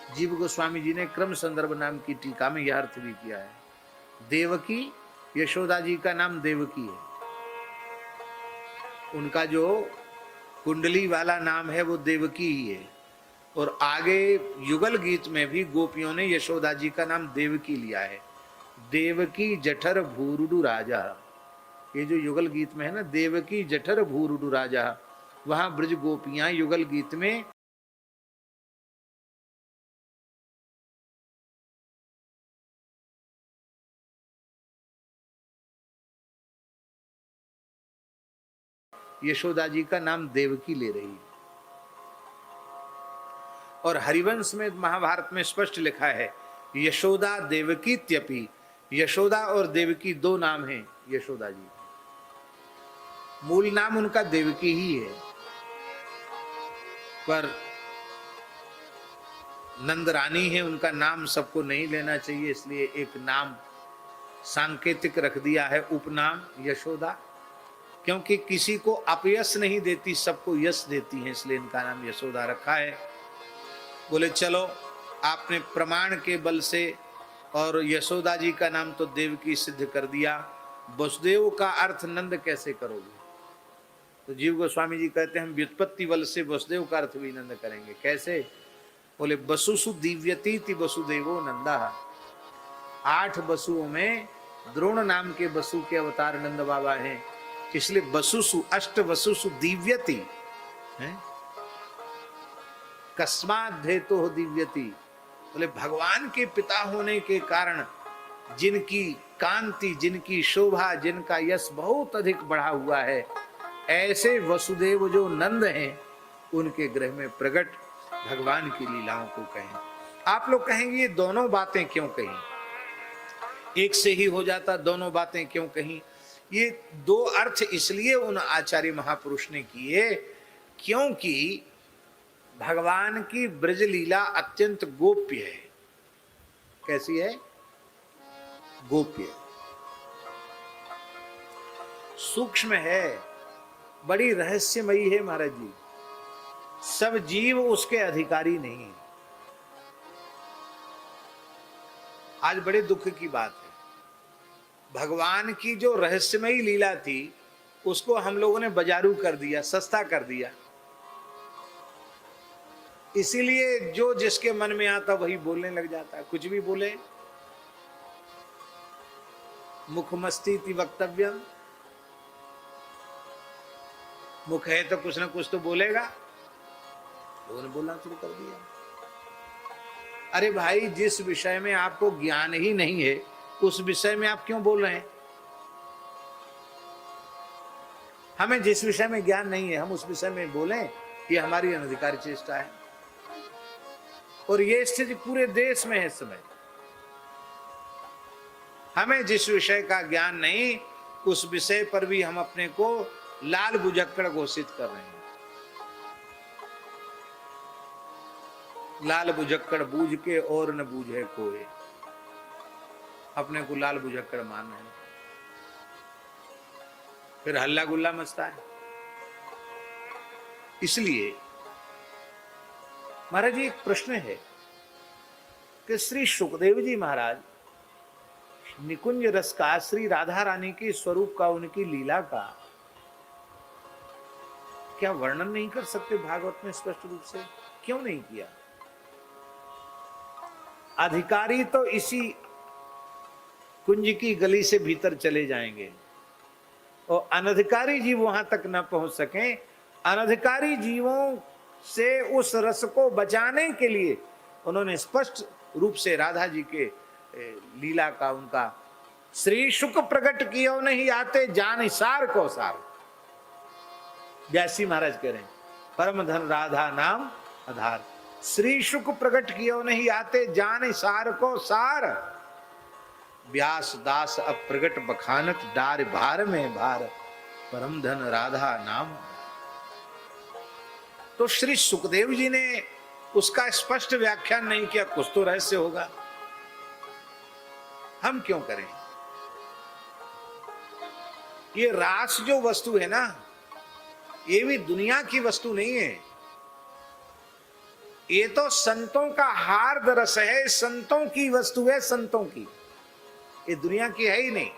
जीव गोस्वामी जी ने क्रम संदर्भ नाम की टीका में यह अर्थ भी किया है। देवकी, यशोदा जी का नाम देवकी है, उनका जो कुंडली वाला नाम है वो देवकी ही है। और आगे युगल गीत में भी गोपियों ने यशोदा जी का नाम देवकी लिया है। देवकी जठर भूरुडु राजा, ये जो युगल गीत में है ना, देवकी जठर भूरुडु राजा, वहां ब्रज गोपियां युगल गीत में यशोदा जी का नाम देवकी ले रही है। और हरिवंश में महाभारत में स्पष्ट लिखा है यशोदा देवकी त्यपि, यशोदा और देवकी दो नाम हैं यशोदा जी, मूल नाम उनका देवकी ही है, पर नंद रानी है, उनका नाम सबको नहीं लेना चाहिए, इसलिए एक नाम सांकेतिक रख दिया है, उपनाम यशोदा, क्योंकि किसी को अपयश नहीं देती, सबको यश देती है, इसलिए इनका नाम यशोदा रखा है। बोले चलो, आपने प्रमाण के बल से और यशोदा जी का नाम तो देवकी सिद्ध कर दिया, वसुदेव का अर्थ नंद कैसे करोगे? तो जीव गोस्वामी जी कहते हैं हम व्युत्पत्ति बल से वसुदेव का अर्थ भी नंद करेंगे। कैसे? बोले वसुसु दिव्यतीति वसुदेवो नंदा, 8 वसुओं में द्रोण नाम के वसु के अवतार नंद बाबा हैं, इसलिए वसुसु अष्ट वसुसु दिव्यति है, कस्मात् धेतो दिव्यति। बोले भगवान के पिता होने के कारण जिनकी कांति, जिनकी शोभा, जिनका यश बहुत अधिक बढ़ा हुआ है, ऐसे वसुदेव जो नंद हैं, उनके गृह में प्रकट भगवान की लीलाओं को कहें। आप लोग कहेंगे ये दोनों बातें क्यों कही, एक से ही हो जाता, दोनों बातें क्यों कही? ये दो अर्थ इसलिए उन आचार्य महापुरुष ने किए क्योंकि भगवान की ब्रज लीला अत्यंत गोप्य है। कैसी है? गोप्य, सूक्ष्म है, बड़ी रहस्यमयी है महाराज जी। सब जीव उसके अधिकारी नहीं है। आज बड़े दुख की बात है, भगवान की जो रहस्यमयी लीला थी उसको हम लोगों ने बाजारू कर दिया, सस्ता कर दिया, इसीलिए जो जिसके मन में आता वही बोलने लग जाता है, कुछ भी बोले। मुखमस्तीति वक्तव्यम, मुख है तो कुछ ना कुछ तो बोलेगा, लोगों ने बोलना शुरू कर दिया। अरे भाई, जिस विषय में आपको ज्ञान ही नहीं है उस विषय में आप क्यों बोल रहे हैं? हमें जिस विषय में ज्ञान नहीं है हम उस विषय में बोलें, ये हमारी अनधिकारी चेष्टा है। और ये स्थिति पूरे देश में है इस समय। हमें जिस विषय का ज्ञान नहीं उस विषय पर भी हम अपने को लाल बुझक्कड़ घोषित कर रहे हैं। लाल बुझक्कड़ बूझ के और न बूझे कोई, अपने को लाल बुझक्कड़ मान रहे हैं, फिर हल्ला गुल्ला मचता है। इसलिए महाराज जी एक प्रश्न है कि श्री सुखदेव जी महाराज निकुंज रस का, श्री राधा रानी के स्वरूप का, उनकी लीला का क्या वर्णन नहीं कर सकते भागवत में स्पष्ट रूप से? क्यों नहीं किया? अधिकारी तो इसी कुंज की गली से भीतर चले जाएंगे और अनधिकारी जीव वहां तक न पहुंच सकें। अनधिकारी जीवों से उस रस को बचाने के लिए उन्होंने स्पष्ट रूप से राधा जी के लीला का, उनका श्री शुक प्रकट कियो नहीं आते जान सार को सार। व्यासी महाराज कह रहे हैं परम धन राधा नाम आधार, श्री शुक प्रकट कियो नहीं आते जान सार को सार। व्यास दास अब प्रगट बखानत डार भार में भार, परम धन राधा नाम। तो श्री सुखदेव जी ने उसका स्पष्ट व्याख्यान नहीं किया, कुछ तो रहस्य होगा, हम क्यों करें? ये रास जो वस्तु है ना, ये भी दुनिया की वस्तु नहीं है। ये तो संतों का हार्द रस है, संतों की वस्तु है, संतों की, ये दुनिया की है ही नहीं।